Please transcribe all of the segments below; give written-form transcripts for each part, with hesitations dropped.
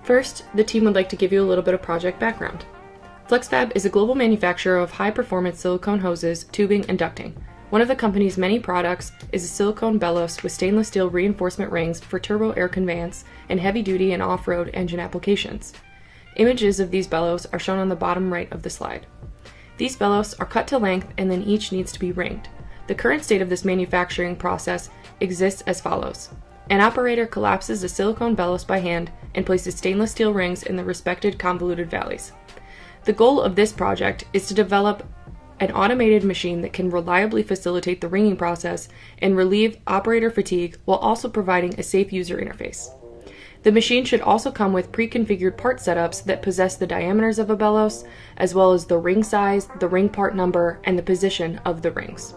First, the team would like to give you a little bit of project background. Flexfab is a global manufacturer of high-performance silicone hoses, tubing, and ducting. One of the company's many products is a silicone bellows with stainless steel reinforcement rings for turbo air conveyance and heavy-duty and off-road engine applications. Images of these bellows are shown on the bottom right of the slide. These bellows are cut to length and then each needs to be ringed. The current state of this manufacturing process exists as follows. An operator collapses the silicone bellows by hand and places stainless steel rings in the respected convoluted valleys. The goal of this project is to develop an automated machine that can reliably facilitate the ringing process and relieve operator fatigue while also providing a safe user interface. The machine should also come with pre-configured part setups that possess the diameters of a bellows, as well as the ring size, the ring part number, and the position of the rings.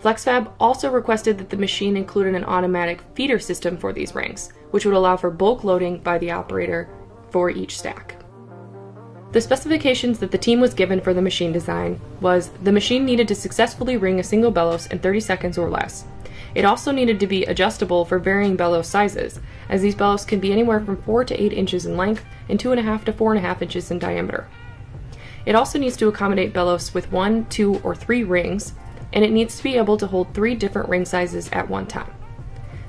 Flexfab also requested that the machine included an automatic feeder system for these rings, which would allow for bulk loading by the operator for each stack. The specifications that the team was given for the machine design was the machine needed to successfully ring a single bellows in 30 seconds or less. It also needed to be adjustable for varying bellows sizes, as these bellows can be anywhere from 4 to 8 inches in length and 2.5 to 4.5 inches in diameter. It also needs to accommodate bellows with 1, 2, or 3 rings, and it needs to be able to hold 3 different ring sizes at one time.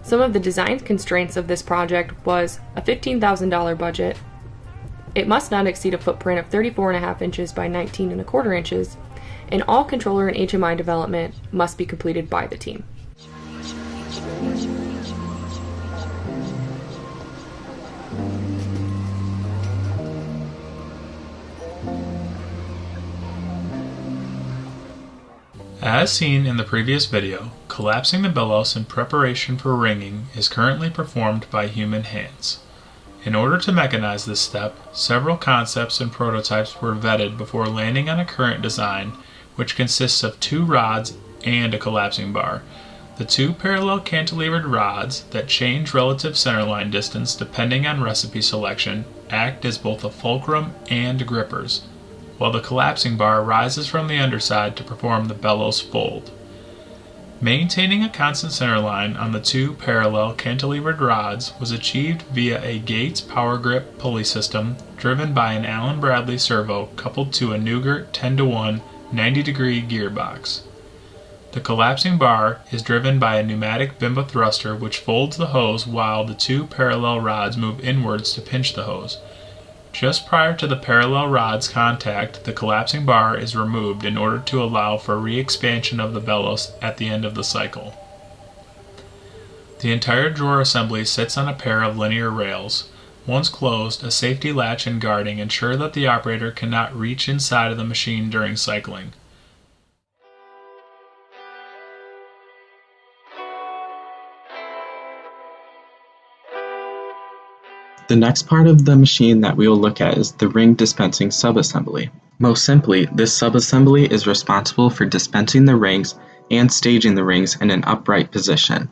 Some of the design constraints of this project was a $15,000 budget. It must not exceed a footprint of 34.5 inches by 19.25 inches, and all controller and HMI development must be completed by the team. As seen in the previous video, collapsing the bellows in preparation for ringing is currently performed by human hands. In order to mechanize this step, several concepts and prototypes were vetted before landing on a current design, which consists of 2 rods and a collapsing bar. The 2 parallel cantilevered rods that change relative centerline distance depending on recipe selection act as both a fulcrum and grippers, while the collapsing bar rises from the underside to perform the bellows fold. Maintaining a constant centerline on the 2 parallel cantilevered rods was achieved via a Gates power grip pulley system driven by an Allen Bradley servo coupled to a Nugert 10-to-1 90-degree gearbox. The collapsing bar is driven by a pneumatic Bimba thruster which folds the hose while the 2 parallel rods move inwards to pinch the hose. Just prior to the parallel rods contact, the collapsing bar is removed in order to allow for re-expansion of the bellows at the end of the cycle. The entire drawer assembly sits on a pair of linear rails. Once closed, a safety latch and guarding ensure that the operator cannot reach inside of the machine during cycling. The next part of the machine that we will look at is the ring dispensing subassembly. Most simply, this subassembly is responsible for dispensing the rings and staging the rings in an upright position.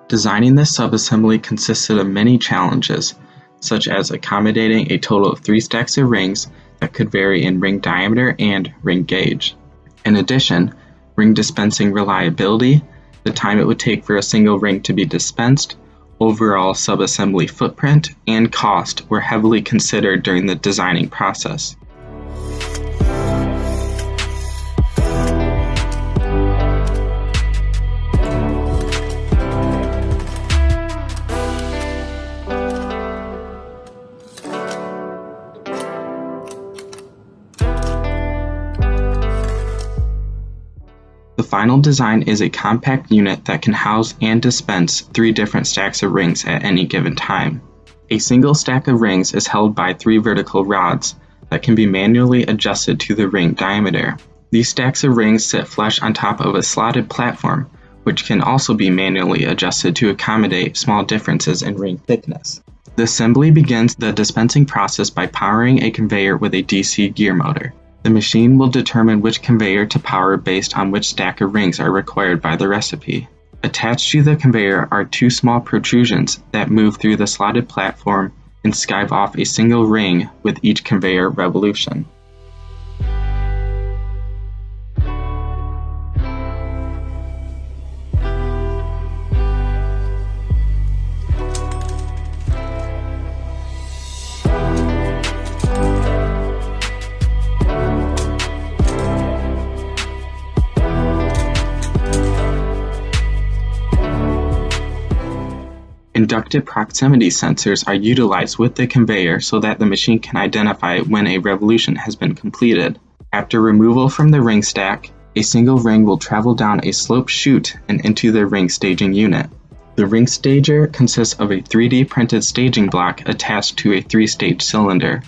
Designing this subassembly consisted of many challenges, such as accommodating a total of 3 stacks of rings that could vary in ring diameter and ring gauge. In addition, ring dispensing reliability, the time it would take for a single ring to be dispensed, overall subassembly footprint, and cost were heavily considered during the designing process. The final design is a compact unit that can house and dispense 3 different stacks of rings at any given time. A single stack of rings is held by 3 vertical rods that can be manually adjusted to the ring diameter. These stacks of rings sit flush on top of a slotted platform, which can also be manually adjusted to accommodate small differences in ring thickness. The assembly begins the dispensing process by powering a conveyor with a DC gear motor. The machine will determine which conveyor to power based on which stack of rings are required by the recipe. Attached to the conveyor are 2 small protrusions that move through the slotted platform and skive off a single ring with each conveyor revolution. Inductive proximity sensors are utilized with the conveyor so that the machine can identify when a revolution has been completed. After removal from the ring stack, a single ring will travel down a sloped chute and into the ring staging unit. The ring stager consists of a 3D printed staging block attached to a 3-stage cylinder.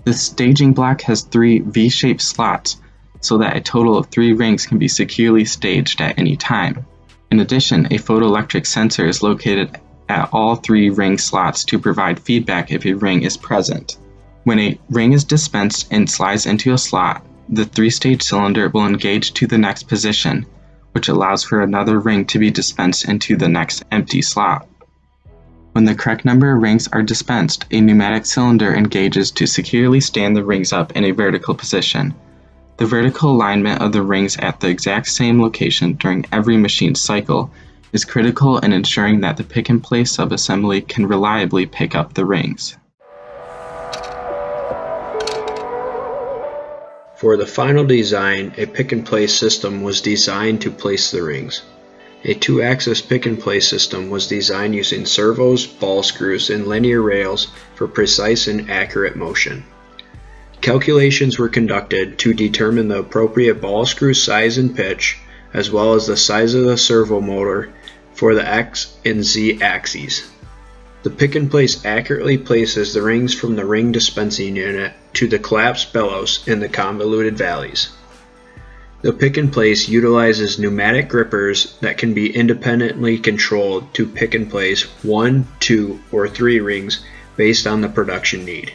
The staging block has 3 V-shaped slots so that a total of 3 rings can be securely staged at any time. In addition, a photoelectric sensor is located at all 3 ring slots to provide feedback if a ring is present. When a ring is dispensed and slides into a slot, the 3-stage cylinder will engage to the next position, which allows for another ring to be dispensed into the next empty slot. When the correct number of rings are dispensed, a pneumatic cylinder engages to securely stand the rings up in a vertical position. The vertical alignment of the rings at the exact same location during every machine cycle is critical in ensuring that the pick-and-place subassembly can reliably pick up the rings. For the final design, a pick-and-place system was designed to place the rings. A 2-axis pick-and-place system was designed using servos, ball screws, and linear rails for precise and accurate motion. Calculations were conducted to determine the appropriate ball screw size and pitch, as well as the size of the servo motor for the X and Z axes. The pick-and-place accurately places the rings from the ring dispensing unit to the collapsed bellows in the convoluted valleys. The pick-and-place utilizes pneumatic grippers that can be independently controlled to pick and place 1, 2, or 3 rings based on the production need.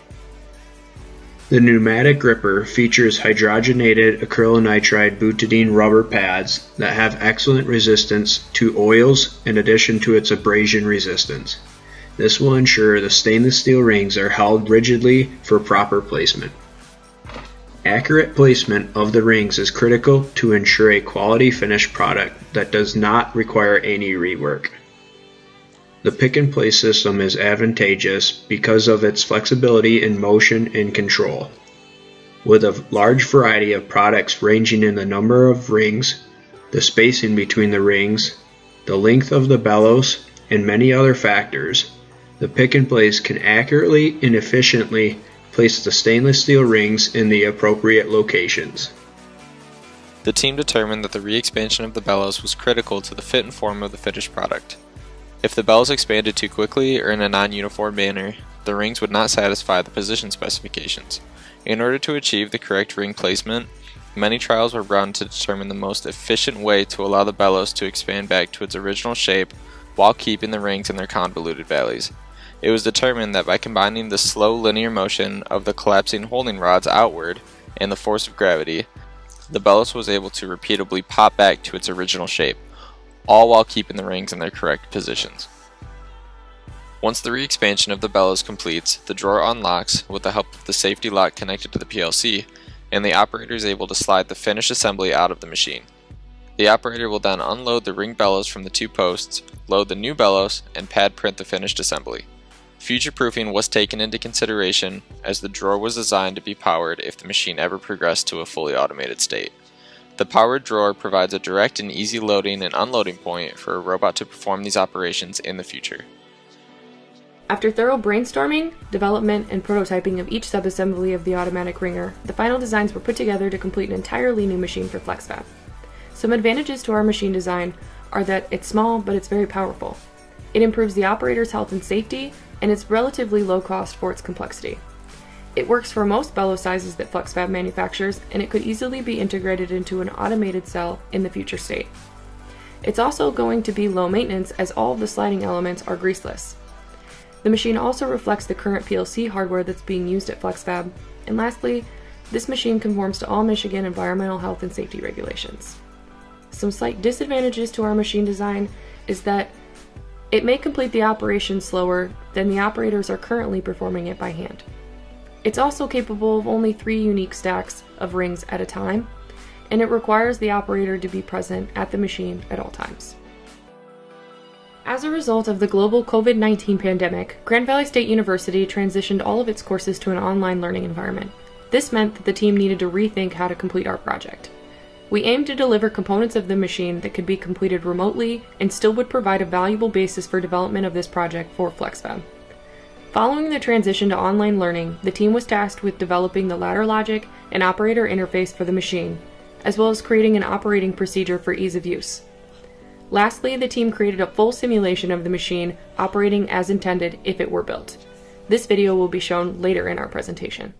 The pneumatic gripper features hydrogenated acrylonitrile butadiene rubber pads that have excellent resistance to oils in addition to its abrasion resistance. This will ensure the stainless steel rings are held rigidly for proper placement. Accurate placement of the rings is critical to ensure a quality finished product that does not require any rework. The pick-and-place system is advantageous because of its flexibility in motion and control. With a large variety of products ranging in the number of rings, the spacing between the rings, the length of the bellows, and many other factors, the pick-and-place can accurately and efficiently place the stainless steel rings in the appropriate locations. The team determined that the re-expansion of the bellows was critical to the fit and form of the finished product. If the bellows expanded too quickly or in a non-uniform manner, the rings would not satisfy the position specifications. In order to achieve the correct ring placement, many trials were run to determine the most efficient way to allow the bellows to expand back to its original shape while keeping the rings in their convoluted valleys. It was determined that by combining the slow linear motion of the collapsing holding rods outward and the force of gravity, the bellows was able to repeatably pop back to its original shape, all while keeping the rings in their correct positions. Once the re-expansion of the bellows completes, the drawer unlocks with the help of the safety lock connected to the PLC, and the operator is able to slide the finished assembly out of the machine. The operator will then unload the ring bellows from the 2 posts, load the new bellows, and pad print the finished assembly. Future-proofing was taken into consideration as the drawer was designed to be powered if the machine ever progressed to a fully automated state. The powered drawer provides a direct and easy loading and unloading point for a robot to perform these operations in the future. After thorough brainstorming, development, and prototyping of each subassembly of the automatic wringer, the final designs were put together to complete an entirely new machine for Flexfab. Some advantages to our machine design are that it's small, but it's very powerful. It improves the operator's health and safety, and it's relatively low cost for its complexity. It works for most bellow sizes that Flexfab manufactures, and it could easily be integrated into an automated cell in the future state. It's also going to be low maintenance as all of the sliding elements are greaseless. The machine also reflects the current PLC hardware that's being used at Flexfab, and lastly, this machine conforms to all Michigan environmental health and safety regulations. Some slight disadvantages to our machine design is that it may complete the operation slower than the operators are currently performing it by hand. It's also capable of only 3 unique stacks of rings at a time, and it requires the operator to be present at the machine at all times. As a result of the global COVID-19 pandemic, Grand Valley State University transitioned all of its courses to an online learning environment. This meant that the team needed to rethink how to complete our project. We aimed to deliver components of the machine that could be completed remotely and still would provide a valuable basis for development of this project for Flexfab. Following the transition to online learning, the team was tasked with developing the ladder logic and operator interface for the machine, as well as creating an operating procedure for ease of use. Lastly, the team created a full simulation of the machine operating as intended if it were built. This video will be shown later in our presentation.